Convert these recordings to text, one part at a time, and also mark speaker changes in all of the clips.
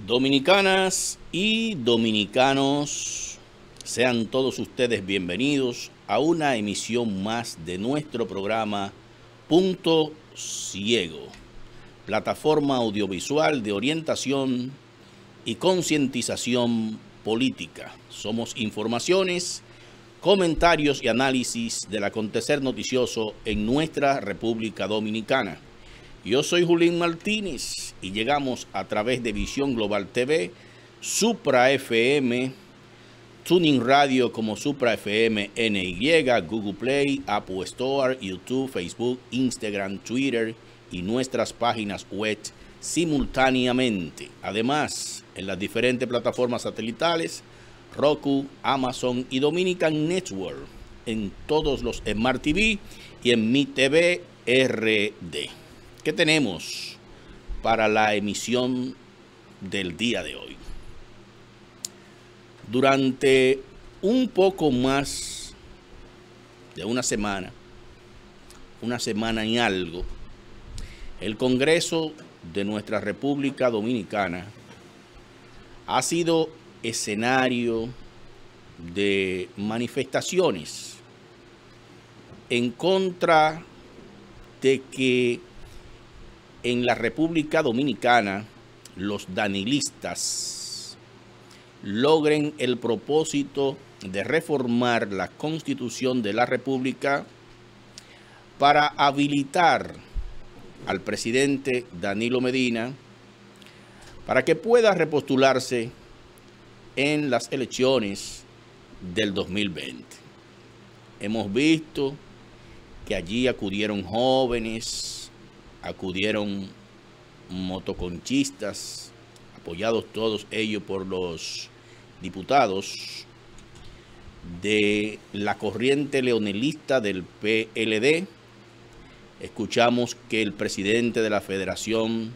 Speaker 1: Dominicanas y dominicanos, sean todos ustedes bienvenidos a una emisión más de nuestro programa Punto Ciego, plataforma audiovisual de orientación y concientización política. Somos informaciones, comentarios y análisis del acontecer noticioso en nuestra República Dominicana. Yo soy Julín Martínez y llegamos a través de Visión Global TV, Supra FM, Tuning Radio como Supra FM NY, Google Play, Apple Store, YouTube, Facebook, Instagram, Twitter y nuestras páginas web simultáneamente. Además, en las diferentes plataformas satelitales, Roku, Amazon y Dominican Network, en todos los Smart TV y en Mi TV RD. ¿Qué tenemos para la emisión del día de hoy? Durante un poco más de una semana y algo, el Congreso de nuestra República Dominicana ha sido escenario de manifestaciones en contra de que en la República Dominicana los danilistas logren el propósito de reformar la Constitución de la República para habilitar al presidente Danilo Medina para que pueda repostularse en las elecciones del 2020. Hemos visto que allí acudieron jóvenes, acudieron motoconchistas, apoyados todos ellos por los diputados de la corriente leonelista del PLD. Escuchamos que el presidente de la Federación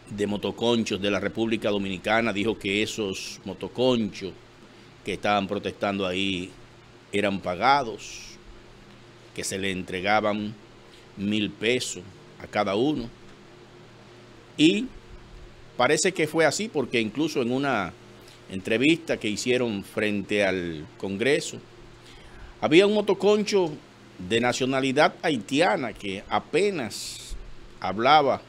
Speaker 1: de Motoconchos de la República Dominicana dijo que esos motoconchos que estaban protestando ahí eran pagados, que se le entregaban 1,000 pesos a cada uno. Y parece que fue así porque incluso en una entrevista que hicieron frente al Congreso, había un motoconcho de nacionalidad haitiana que apenas hablaba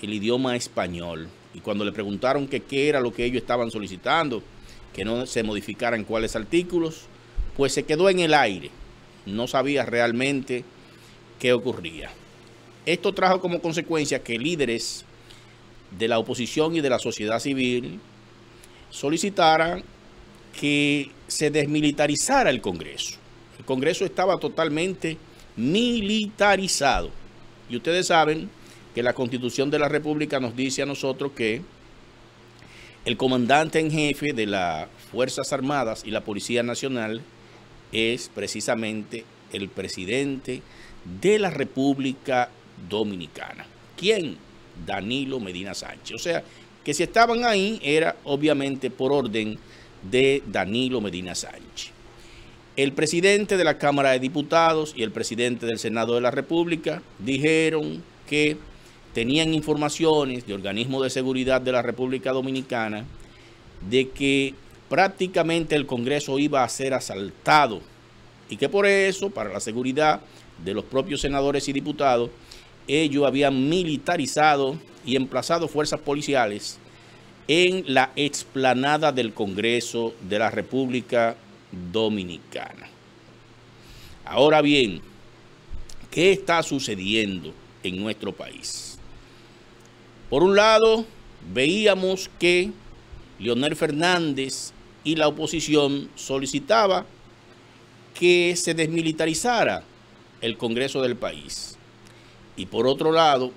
Speaker 1: el idioma español. Y cuando le preguntaron que qué era lo que ellos estaban solicitando, que no se modificaran cuáles artículos, pues se quedó en el aire. No sabía realmente qué ocurría. Esto trajo como consecuencia que líderes de la oposición y de la sociedad civil solicitaran que se desmilitarizara el Congreso. El Congreso estaba totalmente militarizado. Y ustedes saben que la Constitución de la República nos dice a nosotros que el comandante en jefe de las Fuerzas Armadas y la Policía Nacional es precisamente el presidente de la República Dominicana. ¿Quién? Danilo Medina Sánchez. O sea, que si estaban ahí era obviamente por orden de Danilo Medina Sánchez. El presidente de la Cámara de Diputados y el presidente del Senado de la República dijeron que tenían informaciones de organismos de seguridad de la República Dominicana de que prácticamente el Congreso iba a ser asaltado y que por eso, para la seguridad de los propios senadores y diputados, ellos habían militarizado y emplazado fuerzas policiales en la explanada del Congreso de la República Dominicana. Ahora bien, ¿qué está sucediendo en nuestro país? Por un lado, veíamos que Leonel Fernández y la oposición solicitaba que se desmilitarizara el Congreso del país. Y por otro lado,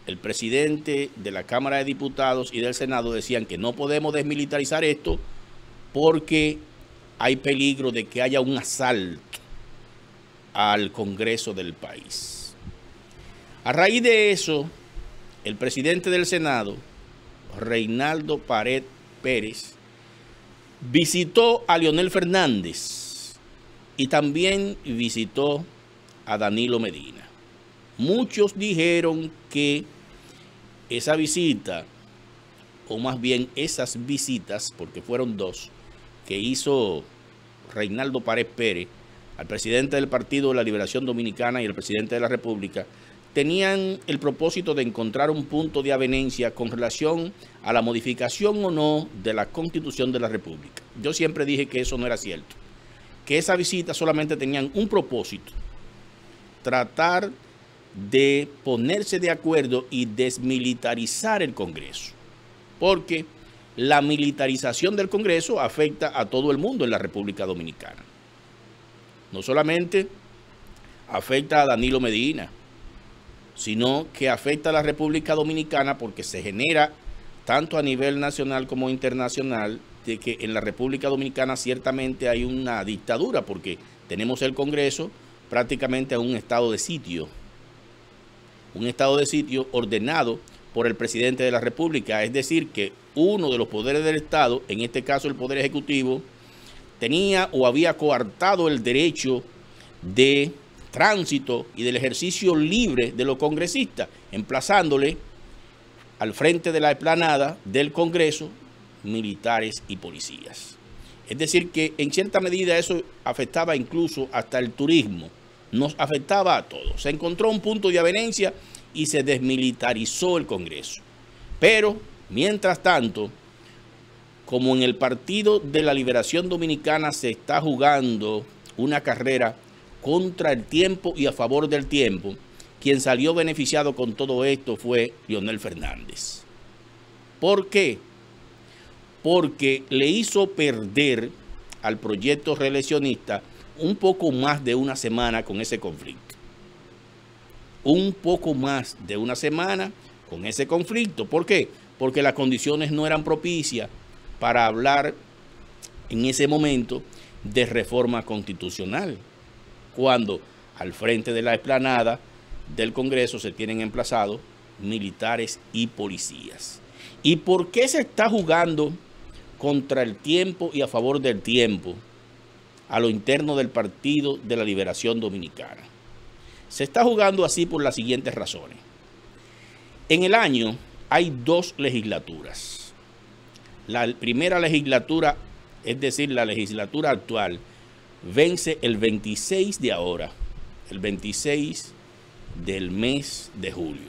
Speaker 1: el presidente de la Cámara de Diputados y del Senado decían que no podemos desmilitarizar esto porque hay peligro de que haya un asalto al Congreso del país. A raíz de eso, el presidente del Senado, Reinaldo Pared Pérez, visitó a Leonel Fernández y también visitó a Danilo Medina. Muchos dijeron que esa visita, o más bien esas visitas, porque fueron dos, que hizo Reinaldo Pared Pérez al presidente del Partido de la Liberación Dominicana y al presidente de la República, tenían el propósito de encontrar un punto de avenencia con relación a la modificación o no de la Constitución de la República. Yo siempre dije que eso no era cierto, que esas visitas solamente tenían un propósito: tratar de ponerse de acuerdo y desmilitarizar el Congreso, porque la militarización del Congreso afecta a todo el mundo en la República Dominicana. No solamente afecta a Danilo Medina, sino que afecta a la República Dominicana porque se genera, tanto a nivel nacional como internacional, de que en la República Dominicana ciertamente hay una dictadura, porque tenemos el Congreso prácticamente a un estado de sitio ordenado por el presidente de la República. Es decir, que uno de los poderes del Estado, en este caso el Poder Ejecutivo, tenía o había coartado el derecho de tránsito y del ejercicio libre de los congresistas, emplazándole al frente de la explanada del Congreso militares y policías. Es decir, que en cierta medida eso afectaba incluso hasta el turismo, nos afectaba a todos. Se encontró un punto de avenencia y se desmilitarizó el Congreso. Pero, mientras tanto, como en el Partido de la Liberación Dominicana se está jugando una carrera contra el tiempo y a favor del tiempo, quien salió beneficiado con todo esto fue Leonel Fernández. ¿Por qué? Porque le hizo perder al proyecto reeleccionista un poco más de una semana con ese conflicto. Un poco más de una semana con ese conflicto. ¿Por qué? Porque las condiciones no eran propicias para hablar en ese momento de reforma constitucional, cuando al frente de la explanada del Congreso se tienen emplazados militares y policías. ¿Y por qué se está jugando contra el tiempo y a favor del tiempo a lo interno del Partido de la Liberación Dominicana? Se está jugando así por las siguientes razones. En el año hay dos legislaturas. La primera legislatura, es decir, la legislatura actual, vence el 26 de ahora, el 26 del mes de julio.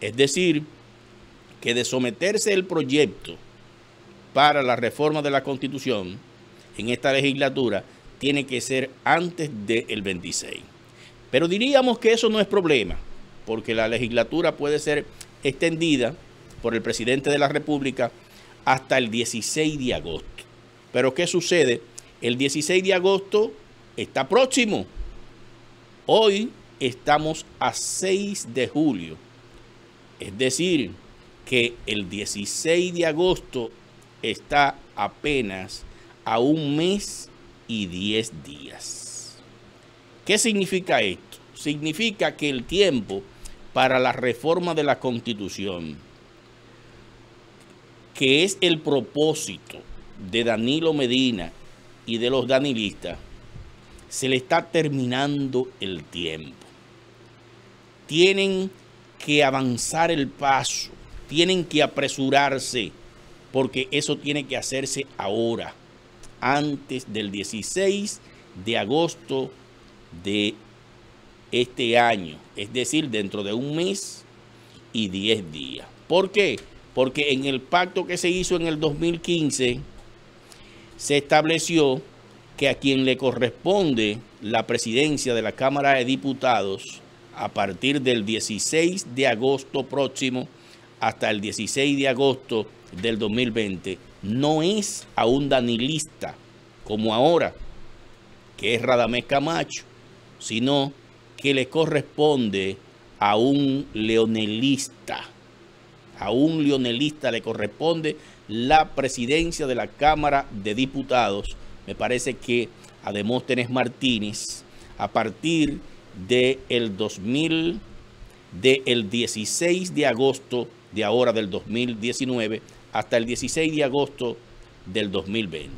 Speaker 1: Es decir, que de someterse el proyecto para la reforma de la Constitución en esta legislatura, tiene que ser antes del 26. Pero diríamos que eso no es problema, porque la legislatura puede ser extendida por el presidente de la República hasta el 16 de agosto. Pero ¿qué sucede? El 16 de agosto está próximo. Hoy estamos a 6 de julio. Es decir, que el 16 de agosto está apenas a un mes y 10 días. ¿Qué significa esto? Significa que el tiempo para la reforma de la Constitución, que es el propósito de Danilo Medina y de los danilistas, se le está terminando el tiempo. Tienen que avanzar el paso, tienen que apresurarse, porque eso tiene que hacerse ahora, antes del 16 de agosto de este año, es decir, dentro de un mes y 10 días. ¿Por qué? Porque en el pacto que se hizo en el 2015 se estableció que a quien le corresponde la presidencia de la Cámara de Diputados a partir del 16 de agosto próximo hasta el 16 de agosto del 2020 no es a un danilista como ahora, que es Radamés Camacho, sino que le corresponde a un leonelista. A un leonelista le corresponde la presidencia de la Cámara de Diputados me parece que a Demóstenes Martínez, a partir del 16 de agosto de ahora del 2019 hasta el 16 de agosto del 2020.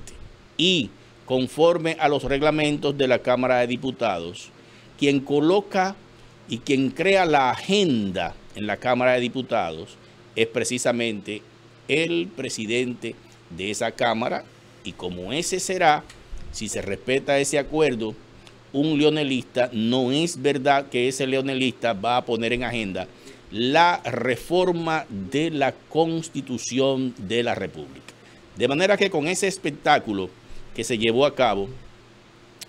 Speaker 1: Y conforme a los reglamentos de la Cámara de Diputados, quien coloca y quien crea la agenda en la Cámara de Diputados es precisamente el presidente de esa Cámara, y como ese será, si se respeta ese acuerdo, un leonelista, no es verdad que ese leonelista va a poner en agenda la reforma de la Constitución de la República. De manera que con ese espectáculo que se llevó a cabo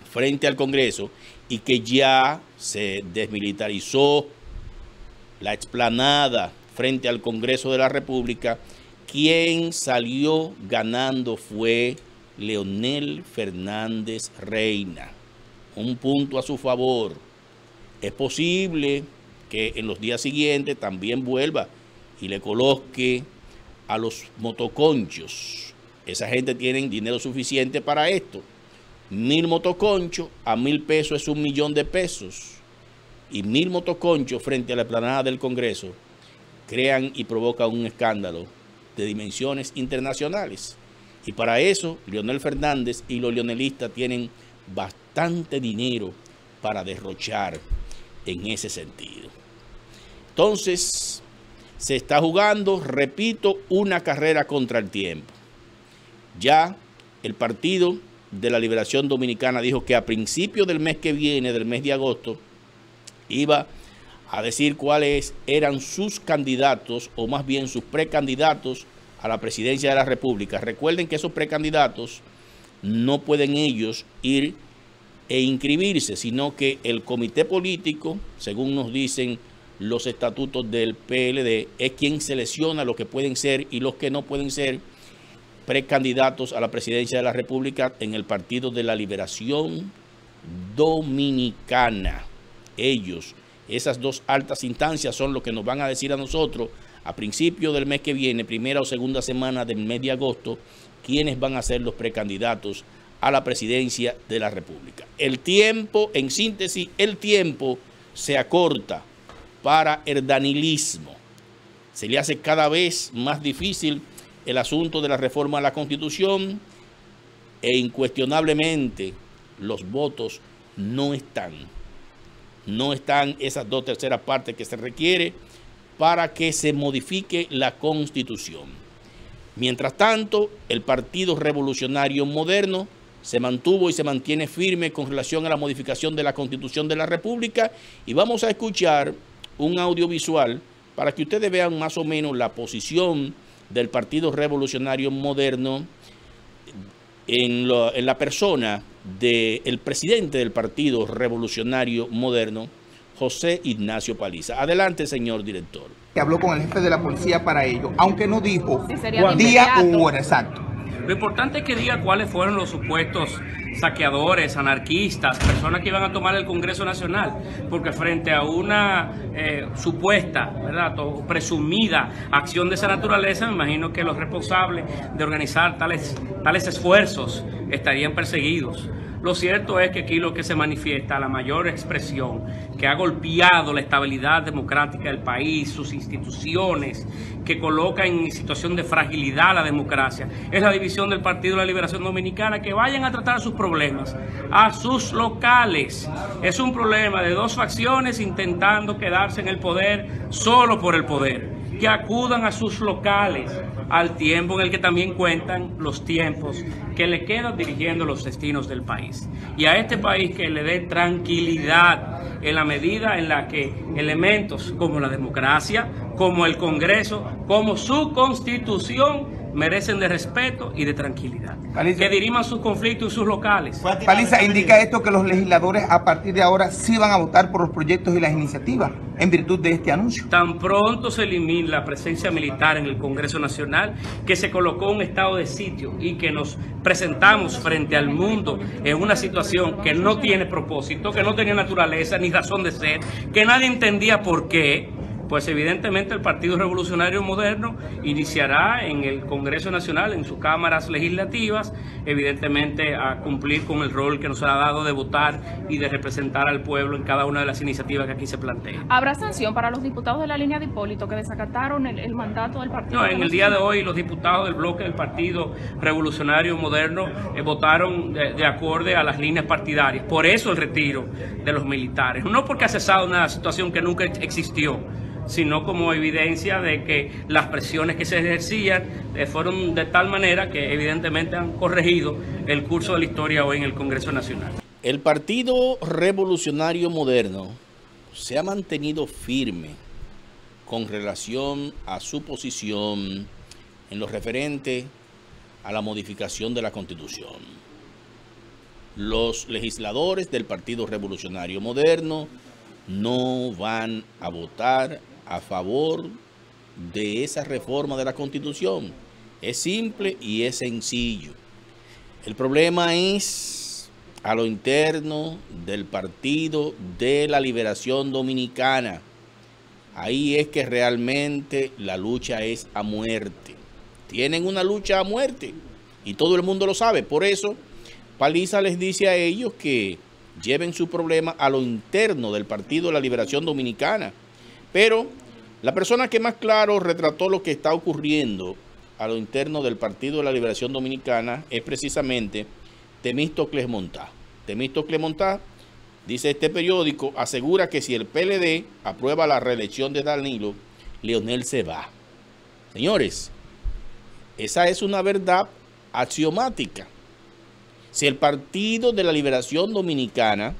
Speaker 1: frente al Congreso y que ya se desmilitarizó la explanada frente al Congreso de la República, quien salió ganando fue Leonel Fernández Reina. Un punto a su favor. Es posible que en los días siguientes también vuelva y le coloque a los motoconchos. Esa gente tiene dinero suficiente para esto. 1000 motoconchos a 1000 pesos es 1.000.000 de pesos. Y 1000 motoconchos frente a la explanada del Congreso crean y provocan un escándalo de dimensiones internacionales. Y para eso, Leonel Fernández y los leonelistas tienen bastante dinero para derrochar en ese sentido. Entonces, se está jugando, repito, una carrera contra el tiempo. Ya el Partido de la Liberación Dominicana dijo que a principios del mes que viene, del mes de agosto, iba a decir cuáles eran sus candidatos, o más bien sus precandidatos a la presidencia de la República. Recuerden que esos precandidatos no pueden ellos ir e inscribirse, sino que el comité político, según nos dicen los estatutos del PLD, es quien selecciona los que pueden ser y los que no pueden ser precandidatos a la presidencia de la República en el Partido de la Liberación Dominicana. Ellos, esas dos altas instancias, son lo que nos van a decir a nosotros a principio del mes que viene, primera o segunda semana del mes de agosto, quiénes van a ser los precandidatos a la presidencia de la República. El tiempo, en síntesis, el tiempo se acorta para el danilismo. Se le hace cada vez más difícil el asunto de la reforma a la Constitución e incuestionablemente los votos no están esas 2/3 partes que se requiere para que se modifique la Constitución. Mientras tanto, el Partido Revolucionario Moderno se mantuvo y se mantiene firme con relación a la modificación de la Constitución de la República, y vamos a escuchar un audiovisual para que ustedes vean más o menos la posición del Partido Revolucionario Moderno en la persona del presidente del Partido Revolucionario Moderno, José Ignacio Paliza. Adelante, señor director.
Speaker 2: Que habló con el jefe de la policía para ello, aunque no dijo día u hora exacto.
Speaker 3: Lo importante es que diga cuáles fueron los supuestos saqueadores, anarquistas, personas que iban a tomar el Congreso Nacional, porque frente a una supuesta, ¿verdad?, presumida acción de esa naturaleza, me imagino que los responsables de organizar tales esfuerzos estarían perseguidos. Lo cierto es que aquí lo que se manifiesta, la mayor expresión que ha golpeado la estabilidad democrática del país, sus instituciones, que coloca en situación de fragilidad la democracia, es la división del Partido de la Liberación Dominicana. Que vayan a tratar sus problemas a sus locales. Es un problema de dos facciones intentando quedarse en el poder solo por el poder. Que acudan a sus locales, al tiempo en el que también cuentan los tiempos que le quedan dirigiendo los destinos del país. Y a este país que le dé tranquilidad en la medida en la que elementos como la democracia, como el Congreso, como su Constitución merecen de respeto y de tranquilidad. Paliza, que diriman sus conflictos en sus locales.
Speaker 2: Paliza, indica esto que los legisladores a partir de ahora sí van a votar por los proyectos y las iniciativas en virtud de este anuncio.
Speaker 3: Tan pronto se elimine la presencia militar en el Congreso Nacional, que se colocó un estado de sitio y que nos presentamos frente al mundo en una situación que no tiene propósito, que no tenía naturaleza ni razón de ser, que nadie entendía por qué. pues evidentemente el Partido Revolucionario Moderno iniciará en el Congreso Nacional, en sus cámaras legislativas, evidentemente a cumplir con el rol que nos ha dado de votar y de representar al pueblo en cada una de las iniciativas que aquí se plantean.
Speaker 4: ¿Habrá sanción para los diputados de la línea de Hipólito que desacataron el mandato del partido?
Speaker 3: No, en el día de hoy los diputados del bloque del Partido Revolucionario Moderno votaron de acorde a las líneas partidarias. Por eso el retiro de los militares. No porque ha cesado una situación que nunca existió, sino como evidencia de que las presiones que se ejercían fueron de tal manera que evidentemente han corregido el curso de la historia hoy en el Congreso Nacional.
Speaker 1: El Partido Revolucionario Moderno se ha mantenido firme con relación a su posición en lo referente a la modificación de la Constitución. Los legisladores del Partido Revolucionario Moderno no van a votar a favor de esa reforma de la Constitución. Es simple y es sencillo. El problema es a lo interno del Partido de la Liberación Dominicana. Ahí es que realmente la lucha es a muerte. Tienen una lucha a muerte y todo el mundo lo sabe. Por eso Paliza les dice a ellos que lleven su problema a lo interno del Partido de la Liberación Dominicana. Pero la persona que más claro retrató lo que está ocurriendo a lo interno del Partido de la Liberación Dominicana es precisamente Temístocles Montá. Temístocles Montá, dice este periódico, asegura que si el PLD aprueba la reelección de Danilo, Leonel se va. Señores, esa es una verdad axiomática. Si el Partido de la Liberación Dominicana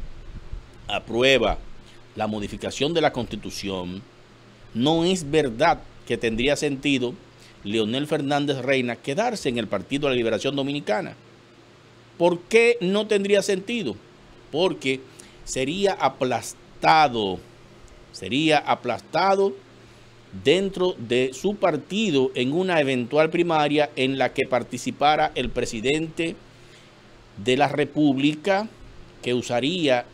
Speaker 1: aprueba la modificación de la Constitución, no es verdad que tendría sentido Leonel Fernández Reina quedarse en el Partido de la Liberación Dominicana. ¿Por qué no tendría sentido? Porque sería aplastado dentro de su partido en una eventual primaria en la que participara el presidente de la República, que usaría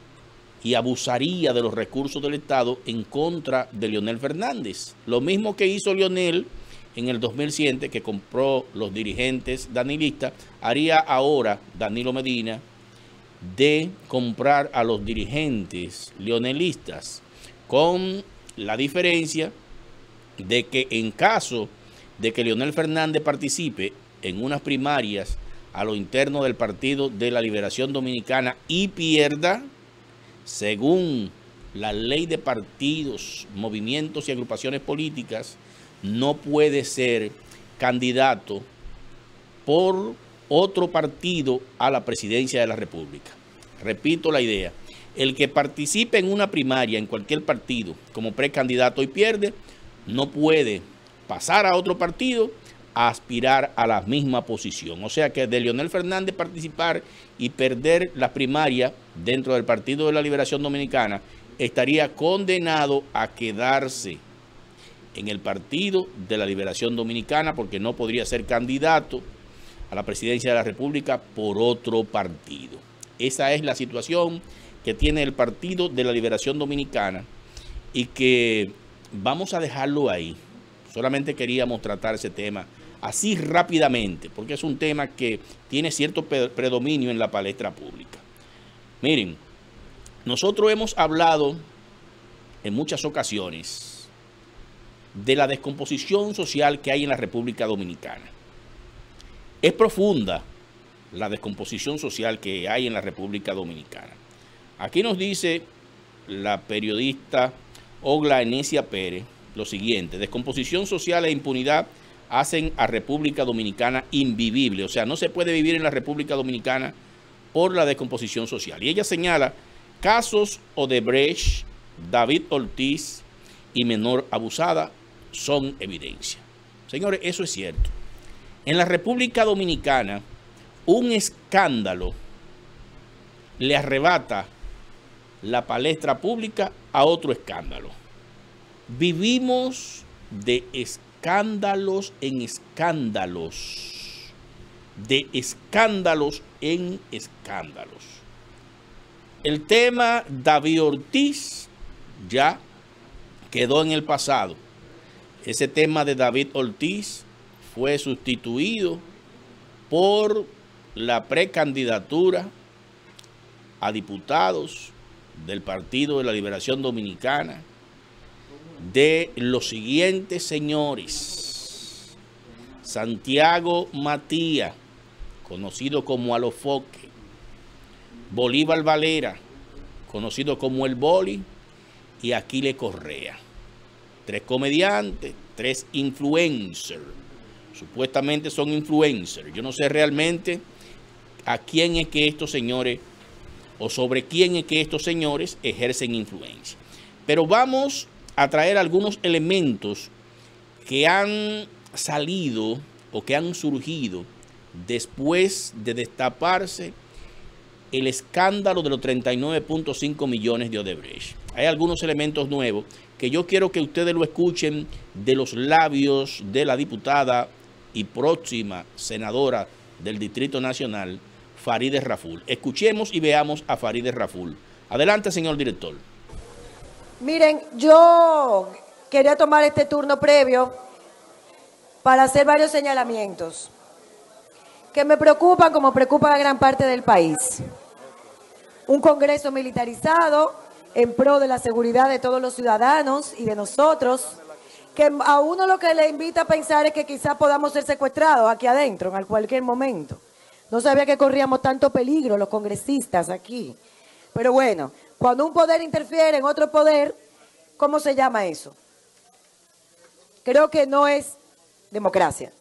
Speaker 1: y abusaría de los recursos del Estado en contra de Leonel Fernández. Lo mismo que hizo Leonel en el 2007, que compró los dirigentes danilistas, haría ahora Danilo Medina de comprar a los dirigentes leonelistas, con la diferencia de que en caso de que Leonel Fernández participe en unas primarias a lo interno del Partido de la Liberación Dominicana y pierda, según la ley de partidos, movimientos y agrupaciones políticas, no puede ser candidato por otro partido a la presidencia de la República. Repito la idea: el que participe en una primaria en cualquier partido como precandidato y pierde, no puede pasar a otro partido a aspirar a la misma posición. O sea que de Leonel Fernández participar y perder la primaria dentro del Partido de la Liberación Dominicana, estaría condenado a quedarse en el Partido de la Liberación Dominicana, porque no podría ser candidato a la presidencia de la República por otro partido. Esa es la situación que tiene el Partido de la Liberación Dominicana y que vamos a dejarlo ahí. Solamente queríamos tratar ese tema así rápidamente, porque es un tema que tiene cierto predominio en la palestra pública. Miren, nosotros hemos hablado en muchas ocasiones de la descomposición social que hay en la República Dominicana. Es profunda la descomposición social que hay en la República Dominicana. Aquí nos dice la periodista Ogla Enesia Pérez lo siguiente: descomposición social e impunidad hacen a República Dominicana invivible. O sea, no se puede vivir en la República Dominicana por la descomposición social. Y ella señala casos Odebrecht, David Ortiz y menor abusada son evidencia. Señores, eso es cierto. En la República Dominicana, un escándalo le arrebata la palestra pública a otro escándalo. Vivimos de escándalos en escándalos, de escándalos en quedó en el pasado. Ese tema de David Ortiz fue sustituido por la precandidatura a diputados del Partido de la Liberación Dominicana de los siguientes señores: Santiago Matías, conocido como Alofoque; Bolívar Valera, conocido como El Boli; y Aquiles Correa. 3 comediantes, 3 influencers. Supuestamente son influencers. Yo no sé realmente a quién es que estos señores, o sobre quién es que estos señores ejercen influencia. Pero vamos a traer algunos elementos que han salido o que han surgido después de destaparse el escándalo de los 39.5 millones de Odebrecht. Hay algunos elementos nuevos que yo quiero que ustedes lo escuchen de los labios de la diputada y próxima senadora del Distrito Nacional, Farideh Raful. Escuchemos y veamos a Farideh Raful. Adelante, señor director.
Speaker 5: Miren, yo quería tomar este turno previo para hacer varios señalamientos que me preocupan, como preocupan a gran parte del país. Un Congreso militarizado en pro de la seguridad de todos los ciudadanos y de nosotros, que a uno lo que le invita a pensar es que quizás podamos ser secuestrados aquí adentro en cualquier momento. No sabía que corríamos tanto peligro los congresistas aquí. Pero bueno, cuando un poder interfiere en otro poder, ¿cómo se llama eso? Creo que no es democracia.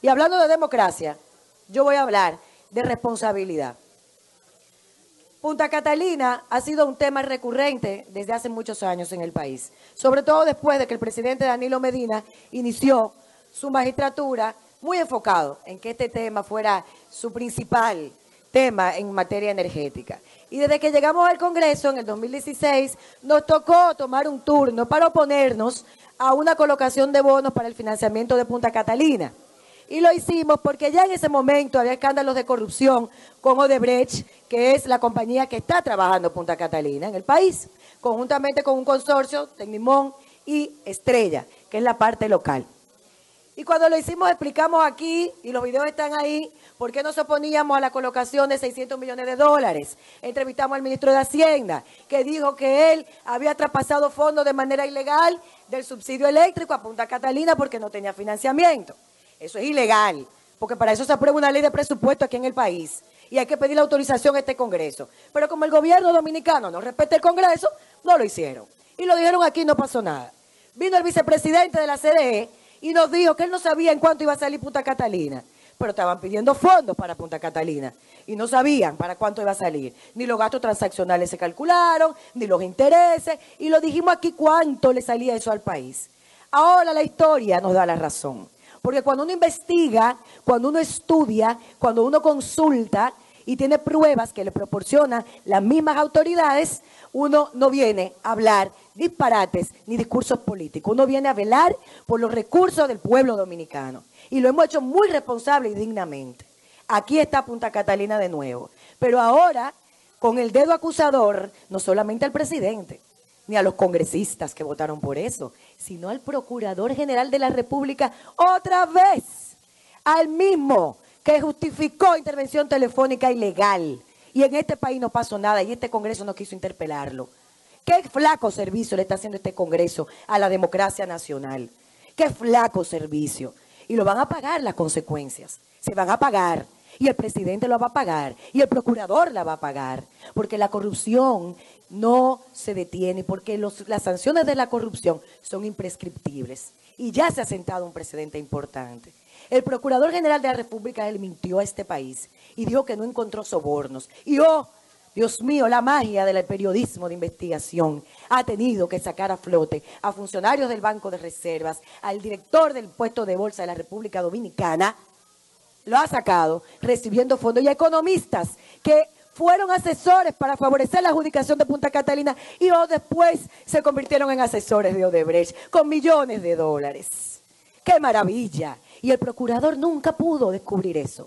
Speaker 5: Y hablando de democracia, yo voy a hablar de responsabilidad. Punta Catalina ha sido un tema recurrente desde hace muchos años en el país, sobre todo después de que el presidente Danilo Medina inició su magistratura muy enfocado en que este tema fuera su principal tema en materia energética. Y desde que llegamos al Congreso en el 2016, nos tocó tomar un turno para oponernos a una colocación de bonos para el financiamiento de Punta Catalina. Y lo hicimos porque ya en ese momento había escándalos de corrupción con Odebrecht, que es la compañía que está trabajando Punta Catalina en el país, conjuntamente con un consorcio, Tecnimont y Estrella, que es la parte local. Y cuando lo hicimos explicamos aquí, y los videos están ahí, por qué nos oponíamos a la colocación de 600 millones de dólares. Entrevistamos al ministro de Hacienda, que dijo que él había traspasado fondos de manera ilegal del subsidio eléctrico a Punta Catalina porque no tenía financiamiento. Eso es ilegal, porque para eso se aprueba una ley de presupuesto aquí en el país y hay que pedir la autorización a este Congreso. Pero como el gobierno dominicano no respeta el Congreso, no lo hicieron. Y lo dijeron aquí, no pasó nada. Vino el vicepresidente de la CDE y nos dijo que él no sabía en cuánto iba a salir Punta Catalina, pero estaban pidiendo fondos para Punta Catalina y no sabían para cuánto iba a salir. Ni los gastos transaccionales se calcularon, ni los intereses, y lo dijimos aquí cuánto le salía eso al país. Ahora la historia nos da la razón. Porque cuando uno investiga, cuando uno estudia, cuando uno consulta y tiene pruebas que le proporcionan las mismas autoridades, uno no viene a hablar disparates ni discursos políticos. Uno viene a velar por los recursos del pueblo dominicano. Y lo hemos hecho muy responsable y dignamente. Aquí está Punta Catalina de nuevo. Pero ahora, con el dedo acusador, no solamente al presidente, ni a los congresistas que votaron por eso, sino al Procurador General de la República, otra vez, al mismo que justificó intervención telefónica ilegal. Y en este país no pasó nada y este Congreso no quiso interpelarlo. Qué flaco servicio le está haciendo este Congreso a la democracia nacional. Qué flaco servicio. Y lo van a pagar las consecuencias. Se van a pagar. Y el presidente lo va a pagar. Y el procurador la va a pagar. Porque la corrupción no se detiene. Porque las sanciones de la corrupción son imprescriptibles. Y ya se ha sentado un precedente importante. El Procurador General de la República, él mintió a este país. Y dijo que no encontró sobornos. Y Dios mío, la magia del periodismo de investigación ha tenido que sacar a flote a funcionarios del Banco de Reservas, al director del puesto de bolsa de la República Dominicana, lo ha sacado recibiendo fondos, y a economistas que fueron asesores para favorecer la adjudicación de Punta Catalina y después se convirtieron en asesores de Odebrecht con millones de dólares. ¡Qué maravilla! Y el procurador nunca pudo descubrir eso,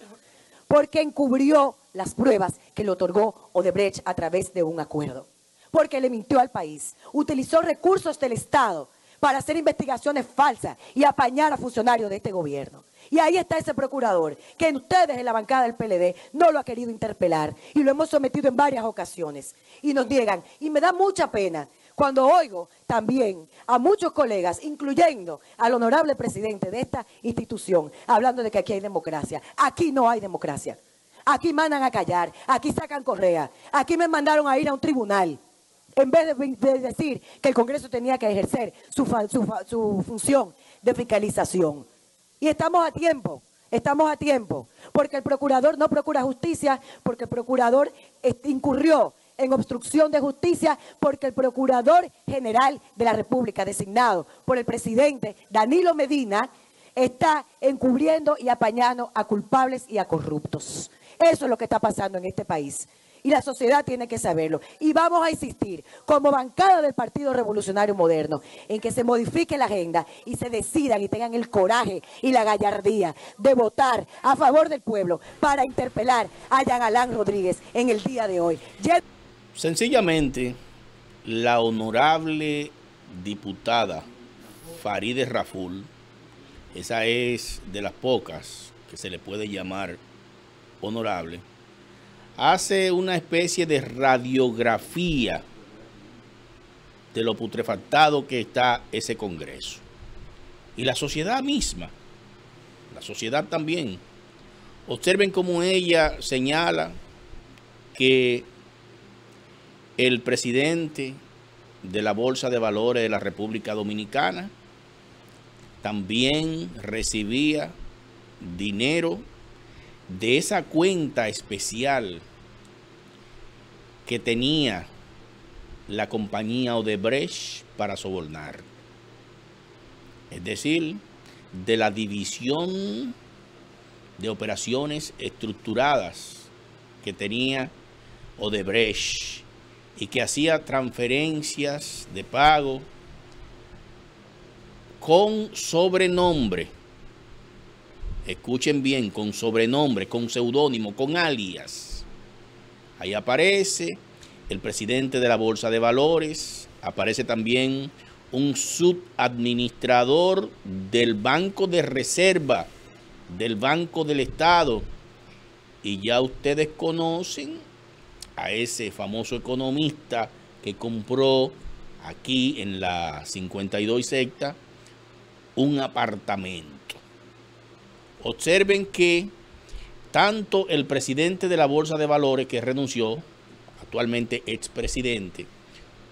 Speaker 5: porque encubrió las pruebas que le otorgó Odebrecht a través de un acuerdo. porque le mintió al país. Utilizó recursos del Estado para hacer investigaciones falsas y apañar a funcionarios de este gobierno. Y ahí está ese procurador, que ustedes en la bancada del PLD no lo ha querido interpelar y lo hemos sometido en varias ocasiones. Y nos niegan. Y me da mucha pena cuando oigo también a muchos colegas, incluyendo al honorable presidente de esta institución, hablando de que aquí hay democracia. Aquí no hay democracia. Aquí mandan a callar, aquí sacan correa, aquí me mandaron a ir a un tribunal. En vez de decir que el Congreso tenía que ejercer su función de fiscalización. Y estamos a tiempo, porque el procurador no procura justicia, porque el procurador incurrió en obstrucción de justicia, porque el procurador general de la República, designado por el presidente Danilo Medina, está encubriendo y apañando a culpables y a corruptos. Eso es lo que está pasando en este país. Y la sociedad tiene que saberlo. Y vamos a insistir, como bancada del Partido Revolucionario Moderno, en que se modifique la agenda y se decidan y tengan el coraje y la gallardía de votar a favor del pueblo para interpelar a Jean Alain Rodríguez en el día de hoy.
Speaker 1: Sencillamente, la honorable diputada Farideh Raful, esa es de las pocas que se le puede llamar honorable, hace una especie de radiografía de lo putrefactado que está ese Congreso. Y la sociedad misma, la sociedad también. Observen cómo ella señala que el presidente de la Bolsa de Valores de la República Dominicana también recibía dinero de esa cuenta especial que tenía la compañía Odebrecht para sobornar. Es decir, de la división de operaciones estructuradas que tenía Odebrecht y que hacía transferencias de pago con sobrenombre. Escuchen bien, con sobrenombre, con seudónimo, con alias. Ahí aparece el presidente de la Bolsa de Valores, aparece también un subadministrador del Banco de Reserva, del Banco del Estado. Y ya ustedes conocen a ese famoso economista que compró aquí en la 52 secta un apartamento. Observen que tanto el presidente de la Bolsa de Valores, que renunció, actualmente expresidente,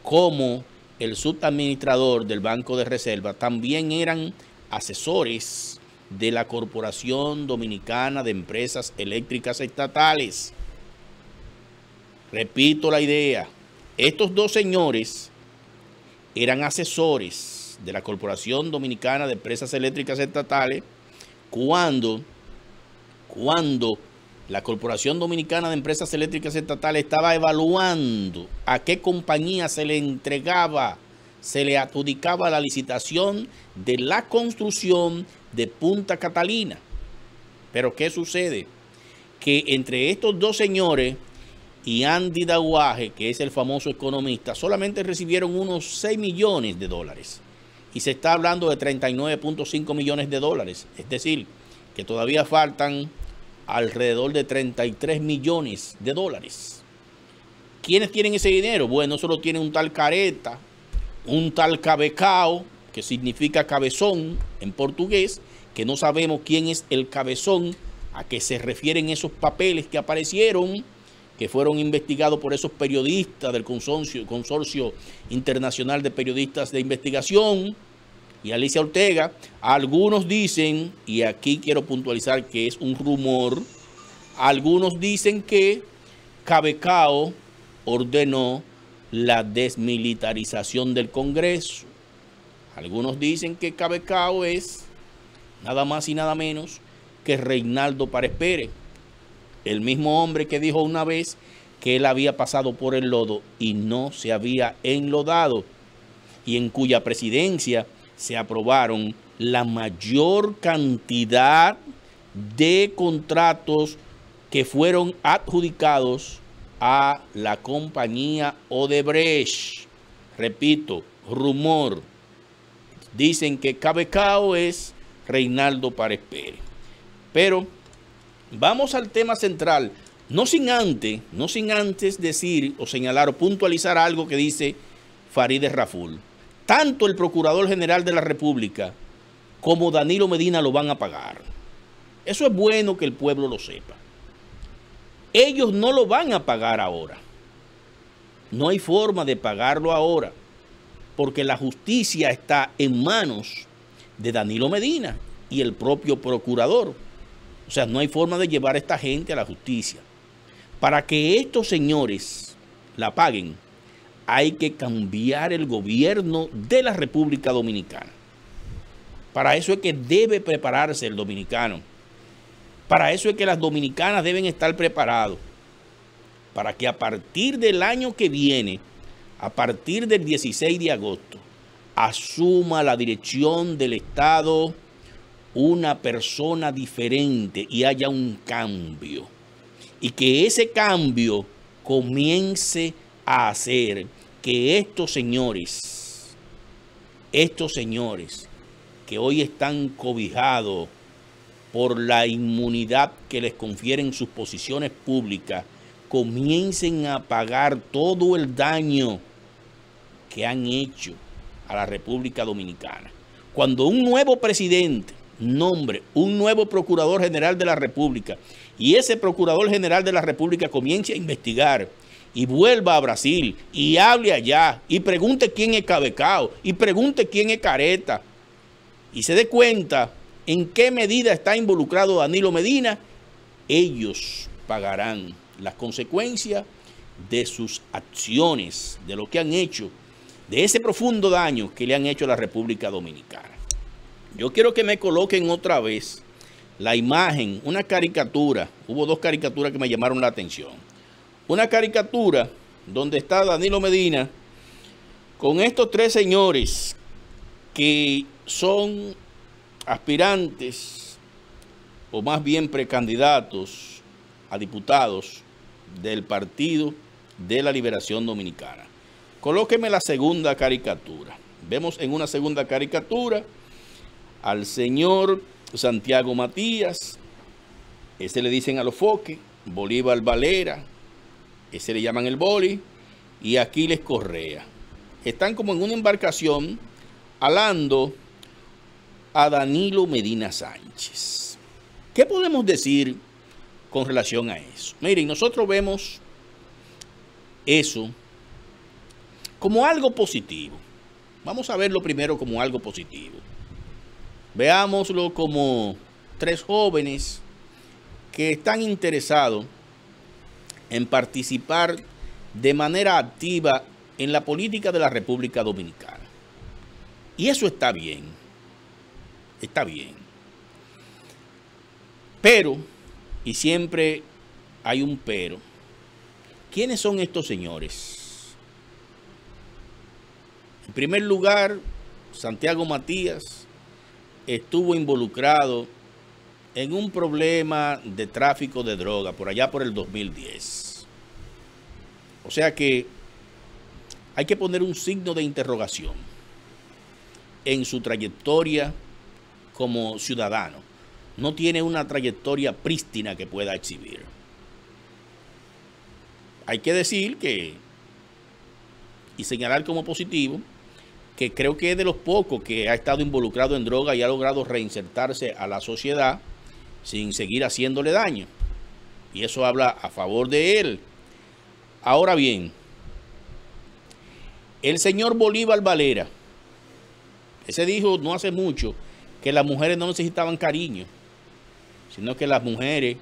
Speaker 1: como el subadministrador del Banco de Reserva, también eran asesores de la Corporación Dominicana de Empresas Eléctricas Estatales. Repito la idea, estos dos señores eran asesores de la Corporación Dominicana de Empresas Eléctricas Estatales cuando la Corporación Dominicana de Empresas Eléctricas Estatales estaba evaluando a qué compañía se le entregaba, se le adjudicaba la licitación de la construcción de Punta Catalina. Pero ¿qué sucede? Que entre estos dos señores y Andy Daguaje, que es el famoso economista, solamente recibieron unos 6 millones de dólares. Y se está hablando de 39.5 millones de dólares. Es decir, que todavía faltan alrededor de 33 millones de dólares. ¿Quiénes tienen ese dinero? Bueno, solo tiene un tal Careta, un tal Cabecao, que significa cabezón en portugués, que no sabemos quién es el cabezón, a qué se refieren esos papeles que aparecieron, que fueron investigados por esos periodistas del Consorcio Internacional de Periodistas de Investigación, y Alicia Ortega. Algunos dicen, y aquí quiero puntualizar que es un rumor, algunos dicen que Cabecao ordenó la desmilitarización del Congreso. Algunos dicen que Cabecao es nada más y nada menos que Reinaldo Párez Pérez, el mismo hombre que dijo una vez que él había pasado por el lodo y no se había enlodado, y en cuya presidencia se aprobaron la mayor cantidad de contratos que fueron adjudicados a la compañía Odebrecht. Repito, rumor. Dicen que Cabecao es Reinaldo Párez Pérez. Pero vamos al tema central, no sin antes decir o señalar o puntualizar algo que dice Farideh Raful. Tanto el Procurador General de la República como Danilo Medina lo van a pagar. Eso es bueno que el pueblo lo sepa. Ellos no lo van a pagar ahora. No hay forma de pagarlo ahora, porque la justicia está en manos de Danilo Medina y el propio procurador. O sea, no hay forma de llevar a esta gente a la justicia. Para que estos señores la paguen, hay que cambiar el gobierno de la República Dominicana. Para eso es que debe prepararse el dominicano. Para eso es que las dominicanas deben estar preparados. Para que a partir del año que viene, a partir del 16 de agosto, asuma la dirección del Estado una persona diferente y haya un cambio. Y que ese cambio comience a hacer que estos señores que hoy están cobijados por la inmunidad que les confieren sus posiciones públicas, comiencen a pagar todo el daño que han hecho a la República Dominicana. Cuando un nuevo presidente nombre un nuevo Procurador General de la República y ese Procurador General de la República comience a investigar y vuelva a Brasil y hable allá y pregunte quién es Cabecao y pregunte quién es Careta y se dé cuenta en qué medida está involucrado Danilo Medina, ellos pagarán las consecuencias de sus acciones, de lo que han hecho, de ese profundo daño que le han hecho a la República Dominicana. Yo quiero que me coloquen otra vez la imagen, una caricatura. Hubo dos caricaturas que me llamaron la atención. Una caricatura donde está Danilo Medina con estos tres señores que son aspirantes o más bien precandidatos a diputados del Partido de la Liberación Dominicana. Colóqueme la segunda caricatura. Vemos en una segunda caricatura al señor Santiago Matías, ese le dicen a los foques, Bolívar Valera, ese le llaman el Boli, y Aquiles Correa. Están como en una embarcación alando a Danilo Medina Sánchez. ¿Qué podemos decir con relación a eso? Miren, nosotros vemos eso como algo positivo. Vamos a verlo primero como algo positivo. Veámoslo como tres jóvenes que están interesados en participar de manera activa en la política de la República Dominicana. Y eso está bien. Está bien. Pero, y siempre hay un pero, ¿quiénes son estos señores? En primer lugar, Santiago Matías estuvo involucrado en un problema de tráfico de droga por allá por el 2010. O sea que hay que poner un signo de interrogación en su trayectoria como ciudadano. No tiene una trayectoria prístina que pueda exhibir. Hay que decir que, y señalar como positivo, que creo que es de los pocos que ha estado involucrado en droga y ha logrado reinsertarse a la sociedad sin seguir haciéndole daño. Y eso habla a favor de él. Ahora bien, el señor Bolívar Valera, ese dijo no hace mucho que las mujeres no necesitaban cariño, sino que las mujeres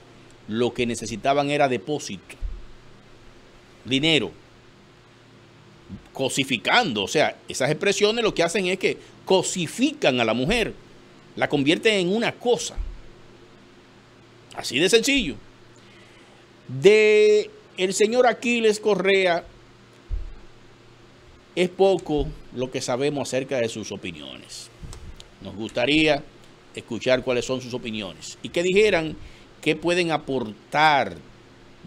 Speaker 1: lo que necesitaban era depósito, dinero, cosificando. O sea, esas expresiones lo que hacen es que cosifican a la mujer, la convierten en una cosa. Así de sencillo. De el señor Aquiles Correa es poco lo que sabemos acerca de sus opiniones. Nos gustaría escuchar cuáles son sus opiniones y que dijeran qué pueden aportar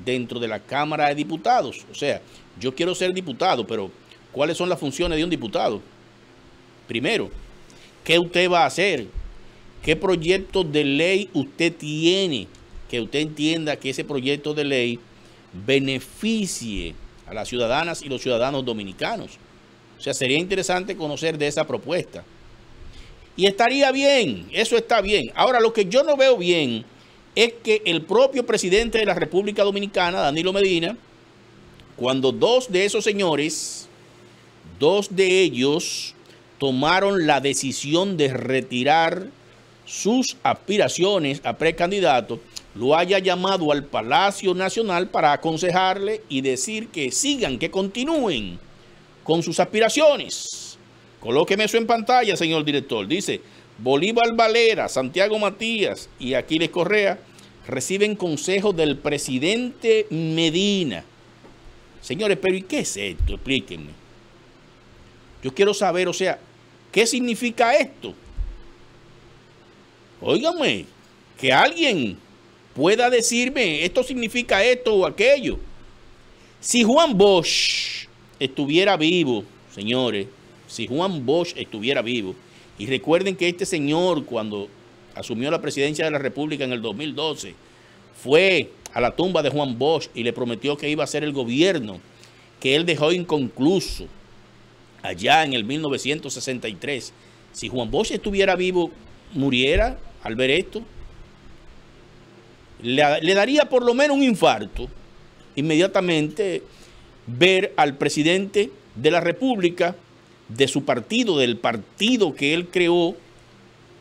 Speaker 1: dentro de la Cámara de Diputados. O sea, yo quiero ser diputado, pero ¿cuáles son las funciones de un diputado? Primero, ¿qué usted va a hacer? ¿Qué proyecto de ley usted tiene? Que usted entienda que ese proyecto de ley beneficie a las ciudadanas y los ciudadanos dominicanos. O sea, sería interesante conocer de esa propuesta. Y estaría bien, eso está bien. Ahora, lo que yo no veo bien es que el propio presidente de la República Dominicana, Danilo Medina, cuando dos de esos señores, dos de ellos tomaron la decisión de retirar sus aspiraciones a precandidato, lo haya llamado al Palacio Nacional para aconsejarle y decir que sigan, que continúen con sus aspiraciones. Colóqueme eso en pantalla, señor director. Dice, Bolívar Valera, Santiago Matías y Aquiles Correa reciben consejo del presidente Medina. Señores, pero ¿y qué es esto? Explíquenme. Yo quiero saber, o sea, ¿qué significa esto? Óigame, que alguien pueda decirme, esto significa esto o aquello. Si Juan Bosch estuviera vivo, señores, si Juan Bosch estuviera vivo, y recuerden que este señor cuando asumió la presidencia de la República en el 2012, fue a la tumba de Juan Bosch y le prometió que iba a hacer el gobierno que él dejó inconcluso allá en el 1963. Si Juan Bosch estuviera vivo, muriera al ver esto, le daría por lo menos un infarto inmediatamente ver al presidente de la República, de su partido, del partido que él creó,